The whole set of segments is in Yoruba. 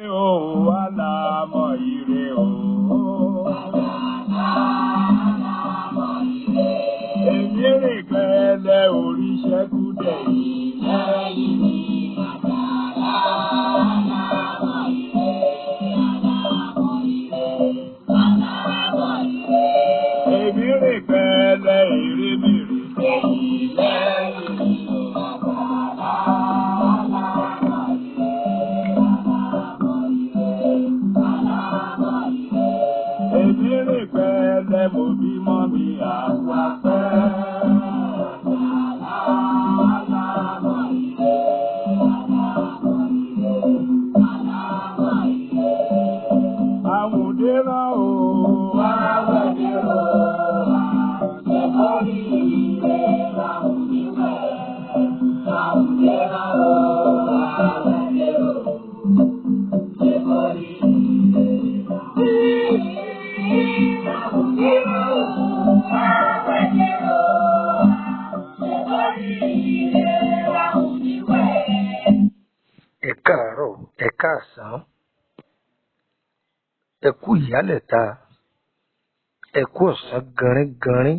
Alámọ̀ ire o. Èmi rìn pẹ́lẹ́ oríṣẹ́kù dẹ̀ yìí lẹ́yìn mi. Èmi rìn pẹ́lẹ́ èrè mi rìn sẹ́yìn lẹ́yìn mi. Èmi rìn pẹ́lẹ́ mo bímọ mi àwa pẹ́. Àwùdé náà o. Àwùdé o. Ṣèkórí ilé làwùdí wẹ̀. Àwùdé náà o. Àwùdé o. Ṣèkórí ilé làwùdí wẹ̀. Àwùdé o. Ṣèkórí ilé làwùdí wẹ̀. Ẹ káàárọ̀, ẹ káàsán, ẹ kú ìyálẹ̀ta, ẹ kú ọ̀sán ganrin-ganrin,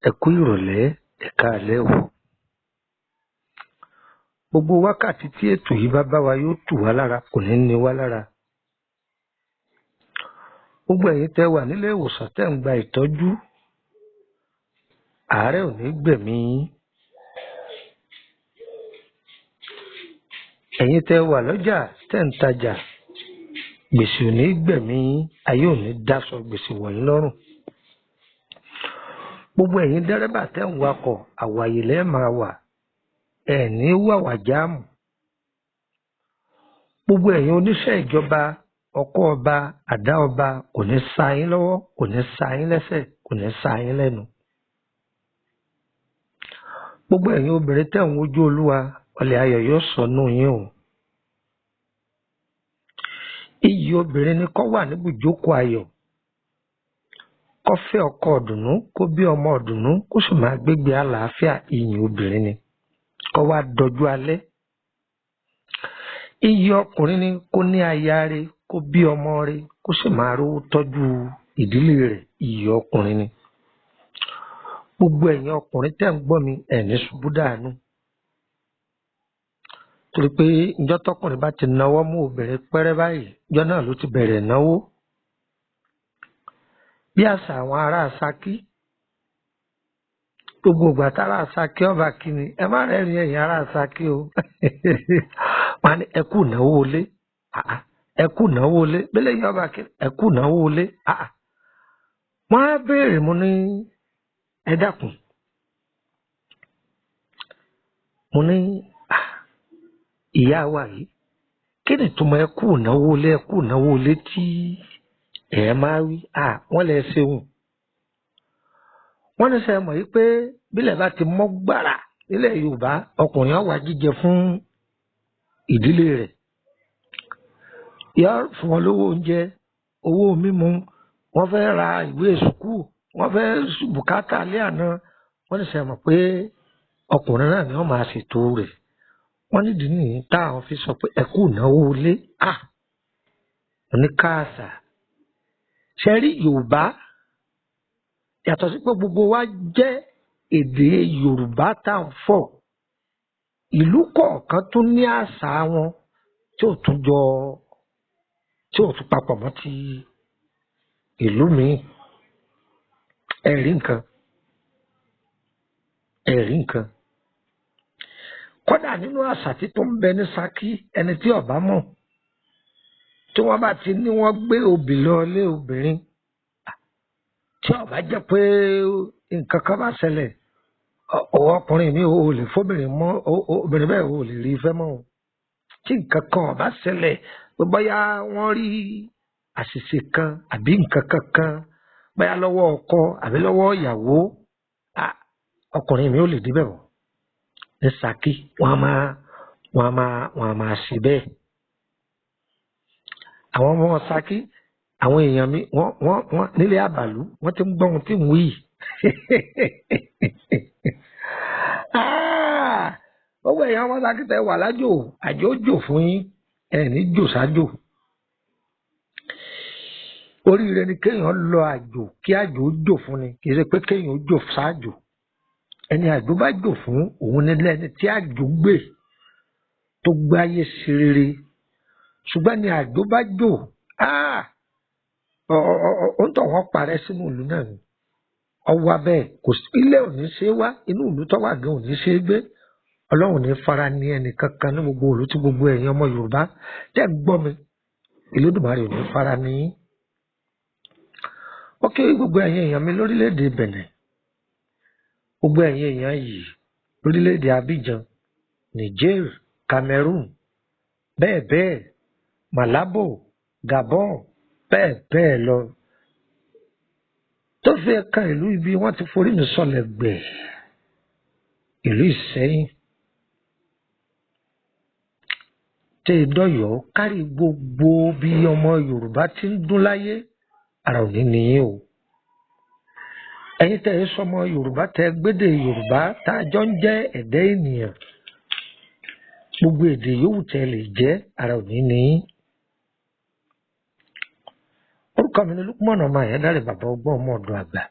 ẹ kú ìrọ̀lẹ́, ẹ káalẹ́ o. Gbogbo wákàtí tí ètò yìí bá bá wa yóò tù wá lára, kò ní ní wá lára. Gbogbo ẹ̀yin tẹ́ wà nílé ìwòsàn tẹ́ ń gba ìtọ́jú, àárẹ̀ ò ní gbẹ̀mí yín. Ẹ̀yin tẹ́ wà lọ́jà tẹ́ ń tajà, gbèsè ò ní gbẹ̀mí yín, ayé ò ní dáṣọ gbèsè wọ̀nyí lọ́rùn. Gbogbo ẹ̀yin dẹ́rẹ́bà tẹ́ ń wakọ̀, àwàyè lẹ́ẹ̀ máa wà, ẹ̀ ní wàwà jáàmù. Gbogbo ẹ̀yin oníṣẹ́ ìjọba, ọkọ́ ọba, àdá ọba kò ní sá yín lọ́wọ́, kò ní sá yín lẹ́sẹ̀, kò ní sá yín lẹ́nu. Gbogbo ẹ̀yin obìnrin tẹ́ ń wojú Olúwa, ọlẹ̀ ayọ̀ yóò sọnù yín o. Iyì obìnrin ni kó wà níbùjókòó ayọ̀, kó fẹ́ ọkọ ọ̀dùnnú, kó bí ọmọ ọ̀dùnnú, kó sì máa gbégbé àlàáfíà. Iyì obìnrin ni kó wá dọjú alẹ́. Iyì ọkùnrin ni kó ní aya rẹ̀, kó bí ọmọ rẹ̀, kó sì máa rówó tọ́jú ìdílé rẹ̀. Iyì ọkùnrin ni. Gbogbo ẹ̀yin ọkùnrin tẹ́ ń gbọ́ mi, ẹ̀ ní ṣubú dànù. Torí pé ìjọ́ tọkùnrin bá ti náwó mú obìnrin pẹ́rẹ́ báyìí, ìjọ́ náà ló ti bẹ̀rẹ̀ náwó. Bí àṣà àwọn ará Ṣakí, gbogbo ìgbà tára Ṣakí ọba kìíní, ẹ má rẹ́rìn ẹ̀yin ará Ṣakí o. Wọ́n á ní ẹ kú náwó ilé, ẹ kú náwó ilé, bẹ́lẹ̀ yín ọba kìíní, ẹ kú náwó ilé. Wọ́n á béèrè mo ní ẹ dákun. Mo ní ìyá wa yìí, kí ni túmọ̀ ẹ kú náwó ilé, ẹ kú náwó ilé tí ẹ máa wí? Wọ́n lè ṣeun. Wọ́n ní sẹ́ mọ̀ yí pé bílẹ̀ bá ti mọ́ gbàrà nílẹ̀ Yorùbá, ọkùnrin ó wá jíjẹ fún ìdílé rẹ̀. Yóò fún wọn lówó oúnjẹ, owó mímu, wọ́n fẹ́ ra ìwé sùkúù, wọ́n fẹ́ bùkátà ilé àná. Wọ́n ní sẹ́ mọ̀ pé ọkùnrin náà ni wọ́n máa ṣètò rẹ̀. Wọ́n nídìí nìyí táwọn fi sọ pé ẹ kú náwó ilé. Oníkàásà ṣe rí Yorùbá, yàtọ̀ sí pé gbogbo wa jẹ́ èdè Yorùbá tá à ń fọ̀, ìlú kọ̀ọ̀kan tún ní àṣà wọn tí ò tún papọ̀ mọ́ ti ìlú míì. Ẹ̀rí nǹkan. Kódà nínú àṣà tí tó ń bẹ ní Ṣakí, ẹni tí ó bá mọ̀, tí wọ́n bá ti ní wọ́n gbé obì lọ ilé obìnrin, tí ó bá jẹ́ pé nǹkan kan bá ṣẹlẹ̀, ọkùnrin mi ò lè fóbìnrin mọ́, obìnrin bẹ́ẹ̀ ò lè rí ìfẹ́ mọ́. Tí nǹkan kan bá ṣẹlẹ̀, bóyá wọ́n rí àṣìṣe kan àbí nǹkan kankan, bóyá lọ́wọ́ ọkọ àbí lọ́wọ́ ìyàwó, ọkùnrin mi ò lè débẹ̀ wọ̀. Ní Ṣakí wọ́n á máa ṣe bẹ́ẹ̀. Àwọn ọmọ Ṣakí, àwọn èèyàn mi wọ́n nílé àbàlú, wọ́n ti ń gbọ́ ohun tí ń wí. Gbogbo èèyàn ọmọ Ṣakí tẹ́ wà lájò, àjò jò fún yín. ẹ̀ ní jò sájò. Oríire ni kéèyàn lọ àjò kí àjò ó jò fún ni kì í ṣe pé kéèyàn ó jò sájò. Ẹni àjò bá jò fún òun ni lẹ́ni tí àjò gbé tó gbáyé sí rere. Ṣùgbọ́n ni àjò bá jò ó ń tọ̀ wọ́n parẹ́ sínú ìlú náà ni. Ọwọ́ abẹ́ kò sí ilé ò ní ṣe é wá inú ìlú tó wà gan ò ní ṣe é gbé. Ọlọ́run ní fara ní ẹnì kankan ní gbogbo ìlú tí gbogbo ẹ̀yin ọmọ Yorùbá tẹ́ ń gbọ́ mi. Olódùmarè ò ní fara ní yín. Ó kí gbogbo ẹ̀yin èèyàn mi lórílẹ̀‐èdè Benin, gbogbo ẹ̀yin èèyàn yìí lórílẹ̀‐èdè Abidjan, Niger, Cameroon, bẹ́ẹ̀ bẹ́ẹ̀, Malabo, Gabon, bẹ́ẹ̀ bẹ́ẹ̀ lọ. Tó fi ẹ̀ka ìlú ibi wọ́n ti forí mi sọlẹ̀ gbẹ̀ ìlú Ìṣẹ́yìn. Tẹ ìdọ́yọ̀ kárí gbogbo bí ọmọ Yorùbá ti ń dún láyé ara òní nìyẹn o. Ẹ̀yin tẹ́ ẹ sọmọ Yorùbá tẹ́ gbédè Yorùbá tá a jọ ń jẹ́ ẹ̀dá ènìyàn. Gbogbo èdè yòówù tẹ́ lè jẹ́ ara òní nìyẹn. Orúkọ mi ni Lukman ọmọ Ayédáre bàbá ọgbọ́n ọmọ ọ̀dọ̀ àgbà.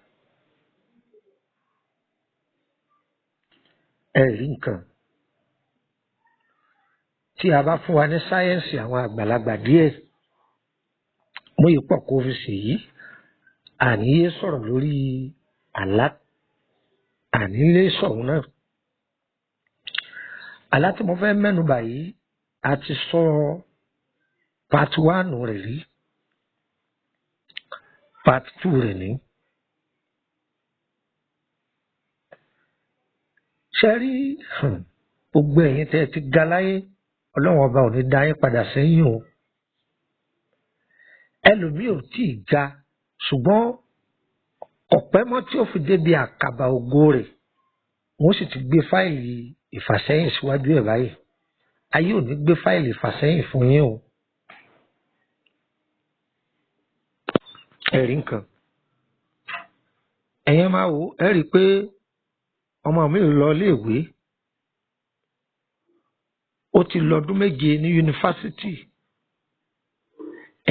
Ẹ rí nǹkan. Tí a bá fún wa ní sáyẹ́ǹsì àwọn àgbàlagbà díẹ̀, mo yìí pọ̀ kó fi ṣèyí. Àníyé sọ̀rọ̀ lórí àlá, ànílé sọ̀rọ̀ náà. Àlá tí mo fẹ́ mẹ́nu bà yìí, a ti sọ part 1 rẹ̀ rí, part 2 rẹ̀ ní. Ṣé rí gbogbo ẹ̀yin tẹ́ ẹ ti ga láyé, Ọlọ́run ọba ò ní dá yín padà sẹ́yìn o. Ẹlòmíì ò tí ì ga ṣùgbọ́n ọ̀pẹ́ mọ́ tí ó fi débi àkàbà ògo rẹ̀ wọ́n sì ti gbé fáìlì ìfàsẹ́yìn síwájú ẹ̀ báyìí. Ayé ò ní gbé fáìlì ìfàsẹ́yìn fún yín o. Ẹ̀rí nǹkan. Ẹ̀yin máa wò ẹ rí i pé ọmọ mi lọ iléèwé, ó ti lọ́dún 7 ní yunifásitì.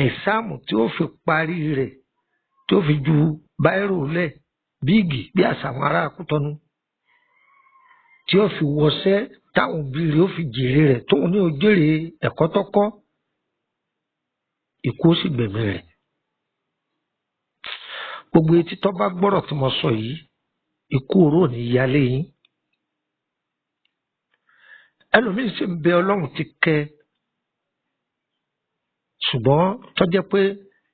Ẹ̀sáàmù tí ó fi parí rẹ̀ tí ó fi ju báírò lẹ̀ bíìgì bí àṣàwọn ará Kútọ́nù tí ó fi wọṣẹ́ táwọn òbí rẹ̀ ó fi jèrè rẹ̀ tóun ní ó jèrè ẹ̀kọ́ tọ́kọ́, ikú ó sì gbẹ̀mí rẹ̀. Gbogbo etí tó bá gbọ́rọ̀ tí mo sọ yìí, ikú oró ò ní yálé yín. Ẹlòmíín sì ń bẹ Ọlọ́run ti kẹ́ ṣùgbọ́n tó jẹ́ pé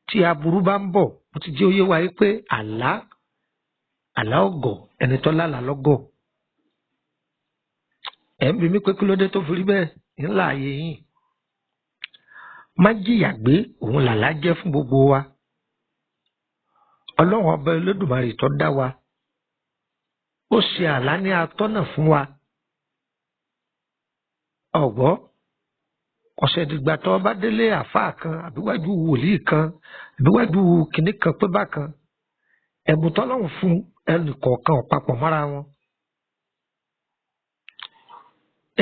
tí aburú bá ń bọ̀ mo ti jẹ́ ó yé wa yí pé àlá ọ̀gọ̀ ẹni tó lálàá lọ́gọ̀. Ẹ̀ ń bi mí pé kí ló dé tó fi rí bẹ́ẹ̀ ńlá ayé yín. Má jìyà gbé òun làlá jẹ́ fún gbogbo wa. Ọlọ́run ọba Olódùmarè tó dá wa ó ṣe àlá ní atọ́nà fún wa. Ọ̀gbọ́ ọ̀sẹ̀ dìgbà tó bá délé àfáà kan àbíwájú wòlíì kan àbíwájú kìnní kan pé bákan ẹ̀bùn tọ́lọ́run fún ẹnì kọ̀ọ̀kan ọ̀pápọ̀ mọ́ra wọn.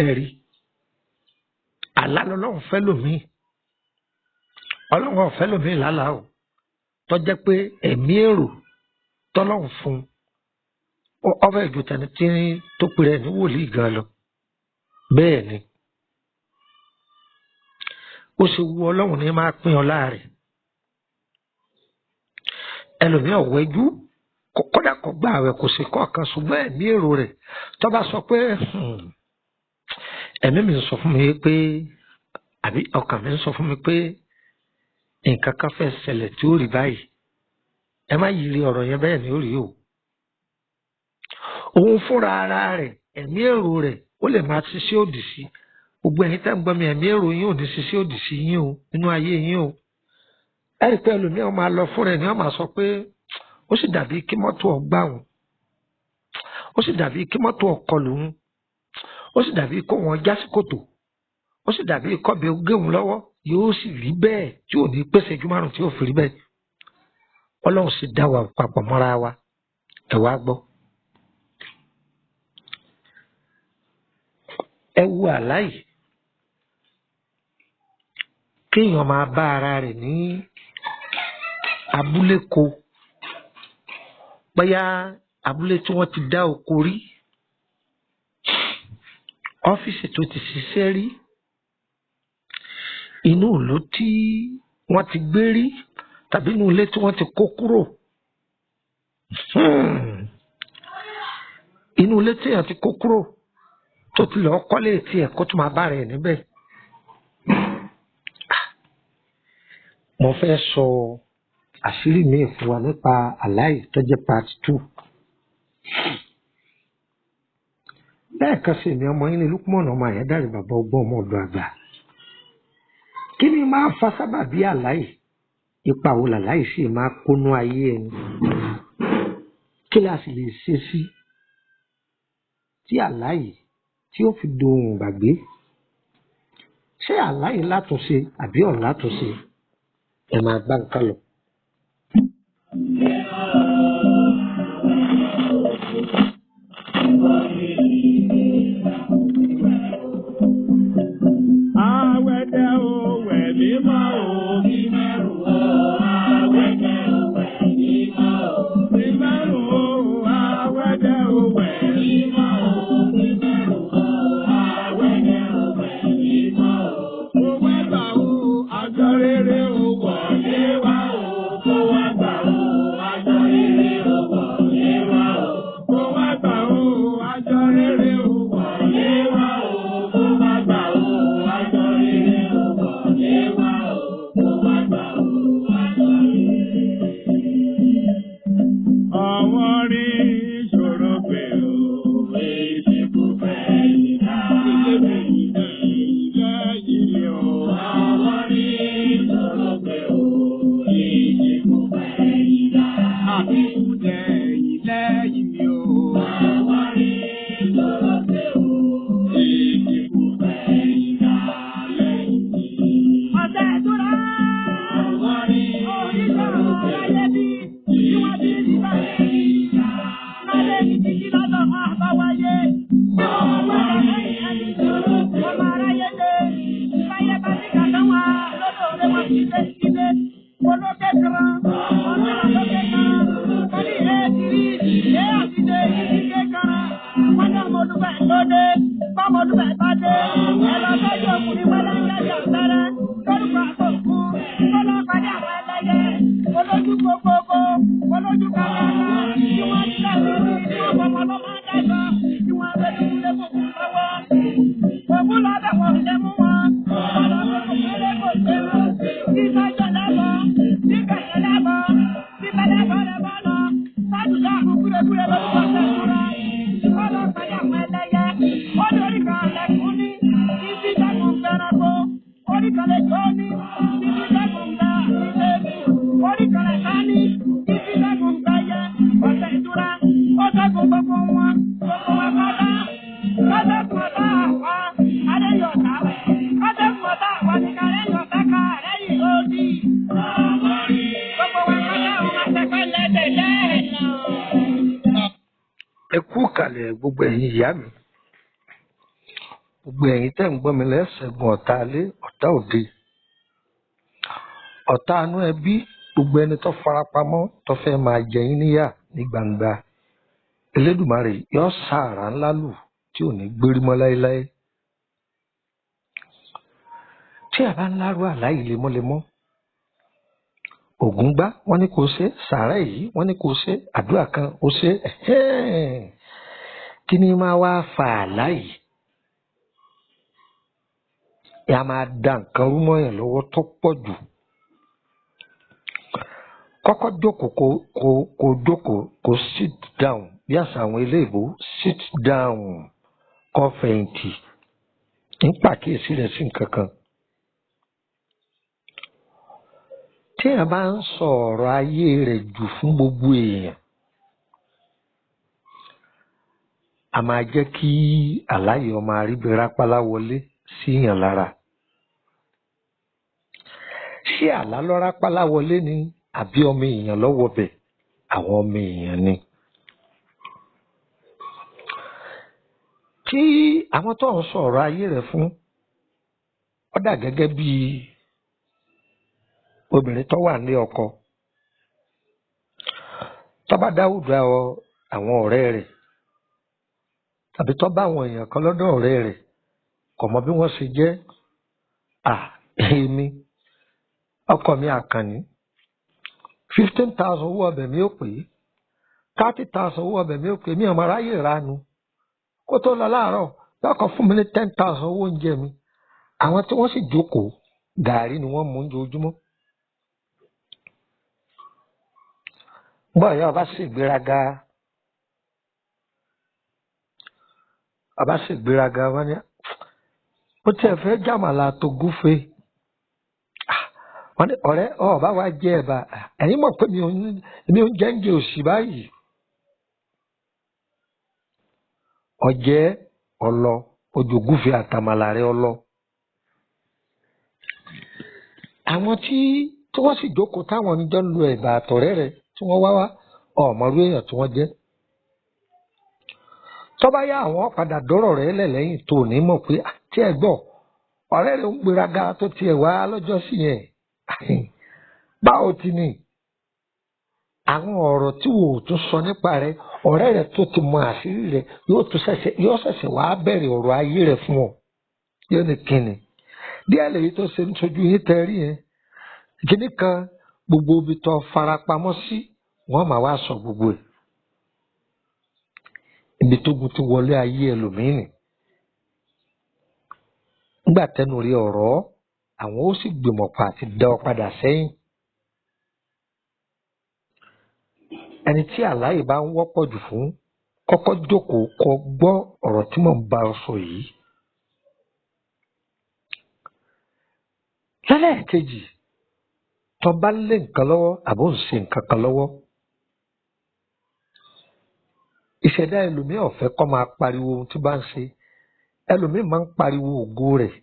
Ẹ̀rí àlá lọ́lọ́run fẹ́ lòmíì, Ọlọ́run ọ̀fẹ́ lòmíì lálàá o tó jẹ́ pé ẹ̀mí èrò tọ́lọ́run fún ọbẹ̀ ìjòtẹ́ni tí tó pèrè ní wòlíì gan lọ. Bẹ́ẹ̀ ni ó ṣe wu Ọlọ́run ní máa pín ọlá rẹ̀. Ẹlòmíì ọ̀wẹ́jú kódà kó gbà àwẹ̀ kò sí kọ̀ọ̀kan ṣùgbọ́n ẹ̀mí èrò rẹ̀ tó bá sọ pé ẹ̀mí mi ń sọ fún mi pé àbí ọkàn mi ń sọ fún mi pé nǹkan kan fẹ́ ṣẹlẹ̀ tí ó rí báyìí, ẹ má yiri ọ̀rọ̀ yẹn bẹ́ẹ̀ ni ó rí o. Òun fúnra ara rẹ̀ ẹ̀mí èrò rẹ̀ ó lè máa ṣiṣẹ́ òdì sí. Gbogbo ẹ̀yin tẹ́ ń gbọ́ mi ẹ̀mí èrò yín ò ní ṣiṣẹ́ òdì sí yín o nínú ayé yín o. Ẹ rí i pé ẹlòmíràn máa lọ fún rẹ̀ ni wọ́n máa sọ pé ó sì dàbí kí mọ́tò ọgbà òun, ó sì dàbí kí mọ́tò ọkọlù òun, ó sì dàbí kó wọn já sí kòtò, ó sì dàbí kọ́bẹ gé òun lọ́wọ́. Yóò sì rí bẹ́ẹ̀ tí ò ní pèsè ju márùn tí ó fi rí bẹ́ẹ̀. Ọlọ́run sì dá wa papọ̀ mọ́ra wa. Ẹ wá gbọ́. Ẹ wo àlá yìí. kéèyàn máa bá ara rẹ̀ ní abúlé ko bóyá abúlé tí wọ́n ti dá oko rí, ọ́fíìsì tó ti ṣiṣẹ́ rí, inú ìlú tí wọ́n ti gbé rí tàbí inú ilé tí wọ́n ti kó kúrò. Inú ilé tí èèyàn ti kó kúrò tó ti lọ́ọ́ kọ́lé tiẹ̀ kó tó máa bá rẹ̀ níbẹ̀. Mo fẹ́ sọ àṣírí mi fún wa nípa àlá yìí tó jẹ́ part 2. Lẹ́ẹ̀kan sí ni ọmọ yín ní Lukman ọmọ Àyádáre bàbá ọgbọ́n ọmọ ọ̀dọ̀ àgbà. Kí ni máa fa sábàbí àlá yìí? Ipa wo làlá yìí sì máa kónú ayé ẹni? Kí la sì lè ṣe sí tí àlá yìí tí ó fi dohun gbàgbé? Ṣé àlá yìí látúnṣe àbí ò látúnṣe? Ẹ máa gbá nǹkan lọ. Awẹ́dẹ́ o wẹ̀ mímọ́ o bí mẹ́rù o. Awẹ́dẹ́ o wẹ̀ mímọ́ o bí mẹ́rù o. Awẹ́dẹ́ o wẹ̀ mímọ́ o bí mẹ́rù o. Awẹ́dẹ́ o wẹ̀ mímọ́ o. Owó ẹgbà o àjọ rere o wọlé wá o. Owó ẹgbà o àjọ rere o wọlé wá o. Owó ẹgbà o àjọ rere o wọlé wá o. Owó ẹgbà o. Ọwọ́ rí ìṣòro pé o, èsì kò fẹ́ ìdá. Ilé yìí o. Ọwọ́ rí ìṣòro pé o, èsì kò fẹ́ ìdá. Àbíkúdẹ ìlẹ́yìn mi o. Ọwọ́ rí ìṣòro pé o, èsì kò fẹ́ ìdá lẹ́yìn mi. Ọ̀sẹ̀ ìtura. Ọwọ́ rí ìṣòro pé o. Ẹ kú kalẹ̀ gbogbo ẹ̀yin ìyá mi, gbogbo ẹ̀yin tẹ́ ń gbọ́ mi lẹ́sẹ̀gùn ọ̀tá alé ọ̀tá òde, ọ̀tá anú ẹbí, gbogbo ẹni tó farapamọ́ tó fẹ́ máa jẹ yín níyà ní gbangba. Elédùmarè yóò sàárà ńlá lù tí ò ní gbérí mọ́ láéláé. Tí a bá ń lárú àlá yìí lemọ́lemọ́, ògùn gbá wọ́n ní kò ṣe, sàárà yìí wọ́n ní kò ṣe, àdúrà kan ó ṣe. Kí ni máa wá fa àlá yìí? Ẹ a máa da nǹkan rú mọ́ yàn lọ́wọ́ tó pọ̀ jù. Kọ́kọ́ jókòó kó jókòó kó sit down bí àṣà àwọn eléèbó, sit down kó fẹ̀yìntì ń pàkíyèsí rẹ̀ sí nǹkan kan. Tí èèyàn bá ń sọ ọ̀rọ̀ ayé rẹ̀ jù fún gbogbo èèyàn, a máa jẹ́ kí àláyé ọmọ aríbirápálá wọlé sí èèyàn lára. Ṣé àlá lọ́rápálá wọlé ni àbí ọmọ èèyàn lọ́wọ́ bẹ̀? Àwọn ọmọ èèyàn ni. Tí àwọn tó ń sọ ọ̀rọ̀ ayé rẹ̀ fún, ó dà gẹ́gẹ́ bí obìnrin tó wà ní ọkọ tó bá dáwùdà àwọn ọ̀rẹ́ rẹ̀ tàbí tó bá àwọn èèyàn kan lọ́dọ̀ ọ̀rẹ́ rẹ̀ kò mọ bí wọ́n ṣe jẹ́ èmi ọkọ mi Àkànní 15,000 owó ọbẹ̀ mi ò pé 30,000 owó ọbẹ̀ mi ò pé mi ọmọ aráyè ránu kó tó lọ láàárọ̀ lọ́kọ̀ fún mi ní 10,000 owó oúnjẹ mi àwọn tí wọ́n sì jókòó gàárì ni wọ́n mú ojoojúmọ́. gbọ́ ìyá ọba sì gbéraga wọ́n ní ó tiẹ̀ fẹ́ jàmàlà tó gúfe wọ́n ní ọ̀rẹ́ ọba wa jẹ́ ẹ̀bà ẹ̀yin mọ̀ pé mi ò ń jẹ́ ń jẹ òsì báyìí ọ̀jẹ́ ọlọ ojú gúfe àtàmàlà rẹ ọlọ. àwọn tí wọ́n sì jókòó táwọn oníjọ́ ń lo ẹ̀bà àtọ̀rẹ́ rẹ̀ tí wọ́n wá ọ̀mọ̀rú èèyàn tí wọ́n jẹ́ tọ́ba yá àwọn padà dọ́rọ̀ rẹ̀ lẹ̀ lẹ́yìn tó ní mọ̀ pé tí ẹ gbọ́ ọ̀rẹ́ rẹ̀ ń gbéraga tó tiẹ̀ wá lọ́jọ́ sí yẹn báwo ti ní àwọn ọ̀rọ̀ tí wò ó tún sọ nípa rẹ̀ ọ̀rẹ́ rẹ̀ tó ti mọ àṣírí rẹ̀ yóò ṣẹ̀ṣẹ̀ wá bẹ̀rẹ̀ ọ̀rọ̀ ayé rẹ̀ fún ọ yóò ní kíni díẹ̀ lèyí tó ṣe ń sojú yín tẹ́rí yẹn kíní kan gbogbo ibi tó farapamọ́ sí wọ́n máa wá sọ gbogbo ẹ̀ ibi tó gun ti wọlé ayé ẹlòmíín nígbà tẹnu rí ọ̀rọ̀ àwọn ó sì gbìmọ̀ pa àti dá ọ padà sẹ́yìn ẹni tí àlàyé bá ń wọ́pọ̀ jù fún kọ́kọ́ jókòó kó gbọ́ ọ̀rọ̀ tí mò ń bá ọ sọ yìí. lẹ́lẹ́kejì tó bá lé nǹkan lọ́wọ́ àbó ń ṣe nǹkan kan lọ́wọ́ ìṣẹ̀dá ẹlòmíì ọ̀fẹ́ kọ́ máa pariwo ohun tí bá ń ṣe ẹlòmíì máa ń pariwo ògo rẹ̀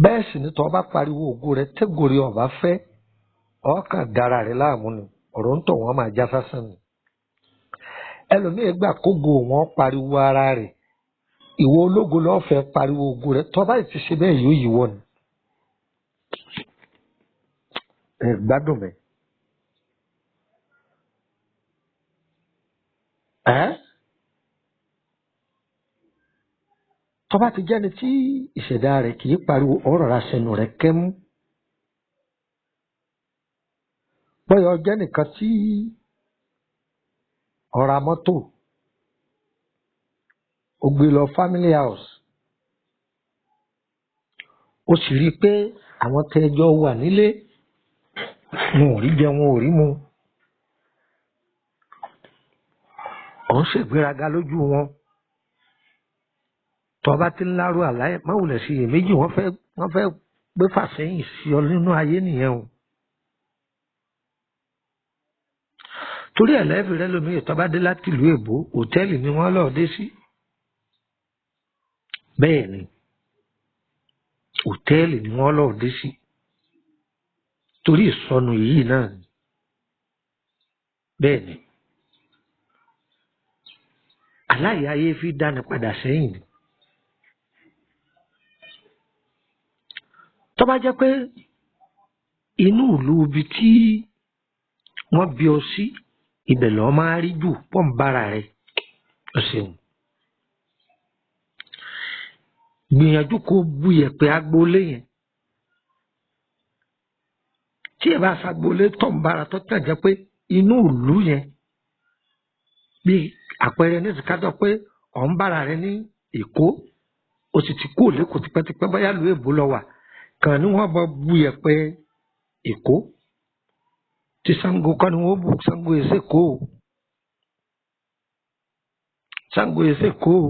bẹ́ẹ̀ sì ni tó bá pariwo ògo rẹ̀ tẹ́gòrè ọ̀bá fẹ́ ọkàn dára rẹ̀ láàmú ni ọ̀rọ̀ ń tọ̀ wọ́n máa já sásán ni ẹlòmíì gbà kógo wọn pariwo ara rẹ̀ ìwọ ológo lọ́ọ́ fẹ́ pariwo ògo rẹ̀ tó bá ti ṣe bẹ́ẹ̀ yóò yíwọ́ ni ẹ gbádùn mi. tó bá ti jẹ́ni tí ìṣẹ̀dá rẹ̀ kì í pariwo ọ̀rọ̀ ra sẹ́nu rẹ̀ kẹ́mú bóyá ọjọ́ nìkan tí ọ̀ra mọ́tò ó gbé lọ family house ó sì rí i pé àwọn tẹ́jọ́ wà nílé wọn ò rí jẹ wọn ò rí mu òun ṣègbéraga lójú wọn tó bá ti ń lárú àláyé má wulẹ̀ sí iyèméjì wọ́n fẹ́ gbé fàsẹ́yìn sí ọ nínú ayé nìyẹn o torí ẹ̀ lẹ́ẹ̀fì rẹ lómi ìtọ́ bá dé láti ìlú èbó hòtẹ́ẹ̀lì ni wọ́n lọ́ọ́ dé sí bẹ́ẹ̀ ni hòtẹ́ẹ̀lì ni wọ́n lọ́ọ́ dé sí torí ìsọnù yìí náà ni bẹ́ẹ̀ ni aláyé ayé fi dáni padà sẹ́yìn ni tó bá jẹ́ pé inú ìlú ibi tí wọ́n bí ọ sí ibẹ̀ lọ́ọ́ máa rí jù pọ̀ ń bára rẹ̀ ọ ṣeun gbìyànjú kó bu yẹ̀pẹ̀ agboolé yẹn tí ẹ bá ṣàgboolé tọ̀ ń bára tó tẹ̀ jẹ́ pé inú ìlú yẹn bí àpẹẹrẹ ní ìsìkájọ pé ọ̀ ń bára rẹ ní Èkó o sì ti kú òlékò tipẹ́tipẹ́ bóyá lu èbó lọ wà kàn ní wọ́n bọ bu yẹ̀pẹ̀ Èkó tí Ṣàngó kọ́ ni wọ́n bu Ṣàngó ẹsẹ̀ kó o Ṣàngó ẹsẹ̀ kó o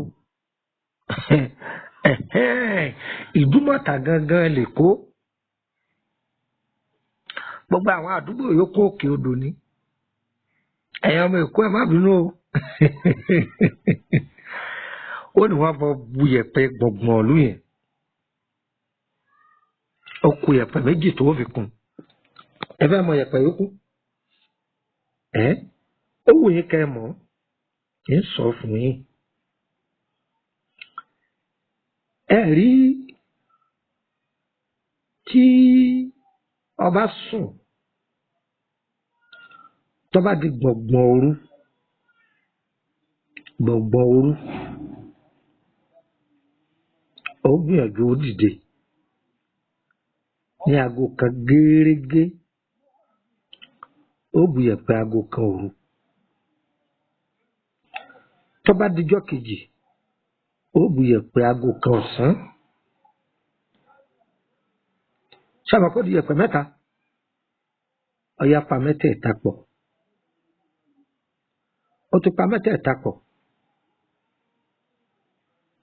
Ìdúmọ̀tà gangan lè kó gbogbo àwọn àdúgbò yòókù òkè odò ní ẹ̀yin ọmọ Èkó ẹ̀ má bínú o ó ní wọ́n bọ bu yẹ̀pẹ̀ gbọ̀ngbọ̀n ọ̀lú yẹn ó kù yẹ̀pẹ̀ méjì tó fi kún ẹ fẹ́ mọ yẹ̀pẹ̀ yòókù ó wù yín kẹ́ ẹ mọ̀ kì í sọ fún yín ẹ rí tí ọba sùn tó bá di gbọ̀ngbọ̀n òru ó gbìyànjú ó dìde ní aago kan gẹ́rẹ́gẹ́ ó gbìyànjú pé aago kan òru tó bá dijọ́ kejì ó gbìyànjú pé aago kan ọ̀sán sábà kó di yẹ̀pẹ̀ mẹ́ta ọ̀yà pa mẹ́tẹ̀ẹ̀ta pọ̀ ó ti pa mẹ́tẹ̀ẹ̀ta pọ̀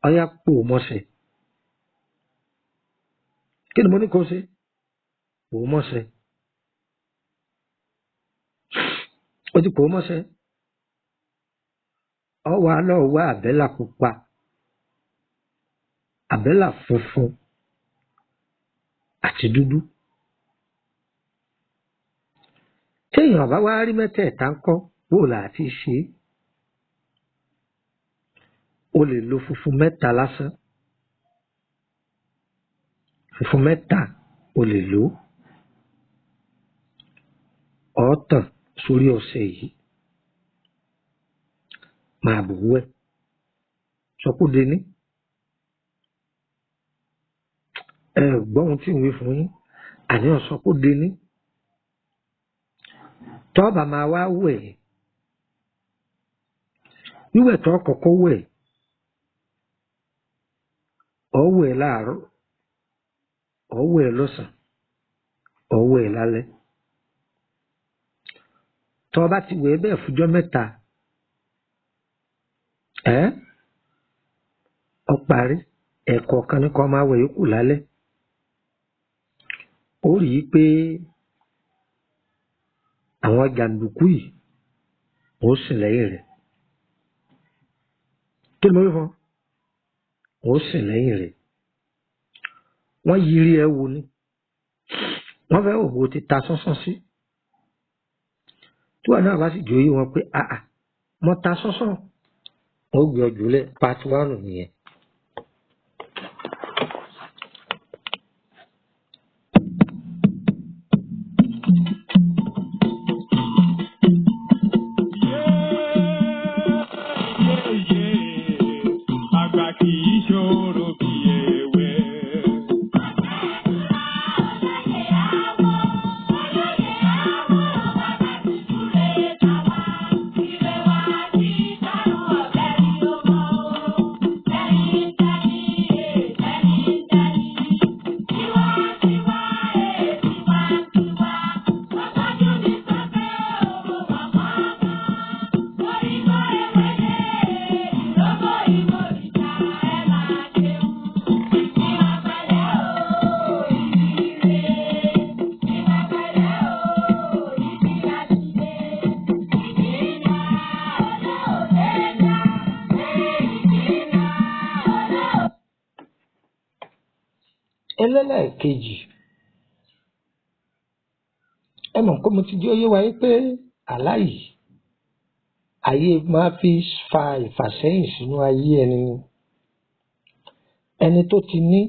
ọ̀yà pò mọ́sẹ̀ kí ni mo ní kó ṣe pò mọ́sẹ̀ ó ti pò mọ́sẹ̀ ọ wá lọ́ọ́ wá àbẹ́là pupa àbẹ́là funfun àti dúdú téèyàn bá wá rí mẹ́tẹ̀ẹ̀ta ńkọ́ bó là á ti ṣe é o lè lo funfun mẹ́ta lásán funfun mẹ́ta o lè lò ó tàn sórí ọṣẹ yìí máa bò wẹ̀ sọkúde ní ẹ gbọ́ ohun tí ń wí fún yín àníyàn sọkúde ní tọ́ọ̀bà máa wá wẹ̀ wíwẹ̀ tó kọ́kọ́ wẹ̀ ó wẹ̀ láàárọ̀ ó wẹ̀ lọ́sàn ó wẹ̀ lálẹ́ tọ́ọ̀bà ti wẹ̀ bẹ́ẹ̀ fújọ́ mẹ́ta ó parí ẹ̀kọ̀ọ̀kan ní kó máa wẹ̀ yókù lálẹ́ ó rí i pé àwọn jàǹdùkú yìí ó sìn lẹ́yìn rẹ̀ kí ni mo rí fún ó sìn lẹ́yìn rẹ̀ wọ́n yiri ẹ wo ni wọ́n fẹ́ òbò ti ta sánsán sí tí wọ́n náà bá sì jòyè wọn pé mo ta sánsán ó gbé ọjọ́ lẹ̀ part 1 nìyẹn. ẹlẹ́lẹ́ẹ̀kejì ẹ mọ̀ pé mo ti jẹ́ oyé wáyé pé àlá yìí ayé máa fi fa ìfàsẹ́yìn sínú ayé ẹni tó ti ní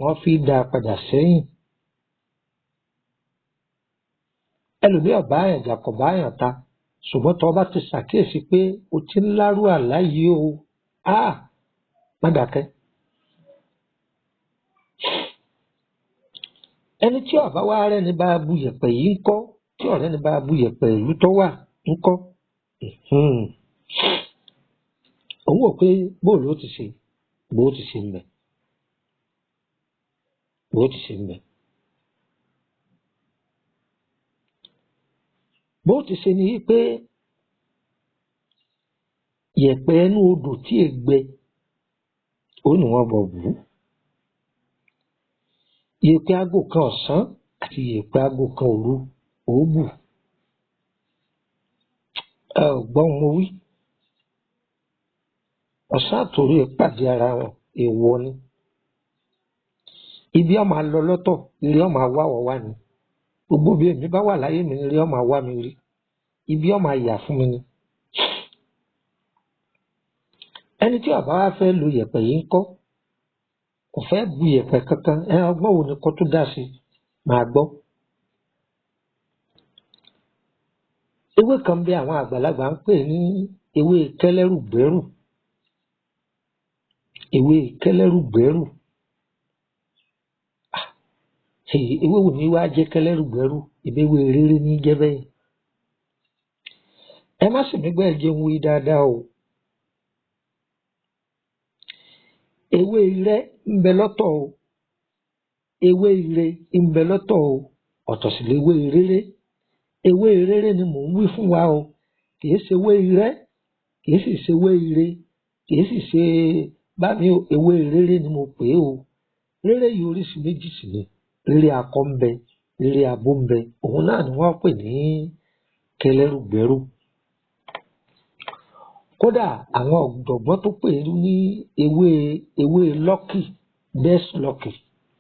wọ́n fi dá a padà sẹ́yìn ẹlòmíì ọ̀bá àyàn jà kọ̀ bá àyàn ta ṣùgbọ́n tó bá ti ṣàkíyèsí pé o ti ń lárú àlá yìí o má dákẹ́. ẹni tí ọba wa rẹ ní bá bu yẹ̀pẹ̀ yìí ńkọ́ tí ọ̀rẹ́ ní bá bu yẹ̀pẹ̀ ìlú tó wà ńkọ́ òun wò pé bóòlù ó ti ṣe bó ti ṣe ń bẹ bó ti ṣe ń bẹ bó ti ṣe ni pé yẹ̀pẹ̀ ẹnu odò tí è gbẹ ó ní wọ́n bọ̀ bù ú yẹ̀pẹ̀ aago kan ọ̀sán àti yẹ̀pẹ̀ aago kan òru òóbù ẹ ò gbọ́ mo wí ọ̀sán àtòru pàdé ara wọn èèwọ̀ ni ibi ọmọ lọ lọ́tọ̀ ilé ọmọ awáwọ̀ wá ni gbogbo bí èmi bá wà láyé mi ilé ọmọ awá mi rí ibi ọmọ àyà fún mi ni ẹni tí ọba wa fẹ́ lo yẹ̀pẹ̀ yìí ń kọ́ kò fẹ́ bu yẹ̀pẹ̀ kankan ọgbọ́n wo ni kò tó dá sí máa gbọ́ ewé kan bí àwọn àgbàlagbà ń pè ní ewé kẹlẹ́rùgbẹ́rù. Ewé kẹlẹ́rùgbẹ́rù. Ewé wo ni wá jẹ́ kẹlẹ́rùgbẹ́rù? Ìbéwé rere ní jẹ́ bẹ́ẹ̀. Ẹ má sì nígbà ẹ jẹun wí dáadáa o. Ewé irẹ́ ń bẹ lọ́tọ̀ o. Ewé ire ń bẹ lọ́tọ̀ o. Ọ̀tọ̀ sì léwé rere. Ewé rere ni mò ń wí fún wa o. Kìí ṣe ewé irẹ́, kìí sì ṣe ewé ire, kìí sì ṣe bámi o. Ewé rere ni mo pè é o. Rere yìí oríṣi méjì sì ni. Rere akọ ń bẹ, rere abo ń bẹ. Òun náà ni wọ́n pè ní kẹlẹ́rùgbẹ́rù. Kódà àwọn ọ̀jọ̀gbọ́n tó pè é ní ewé lọ́kì, best lọ́kì.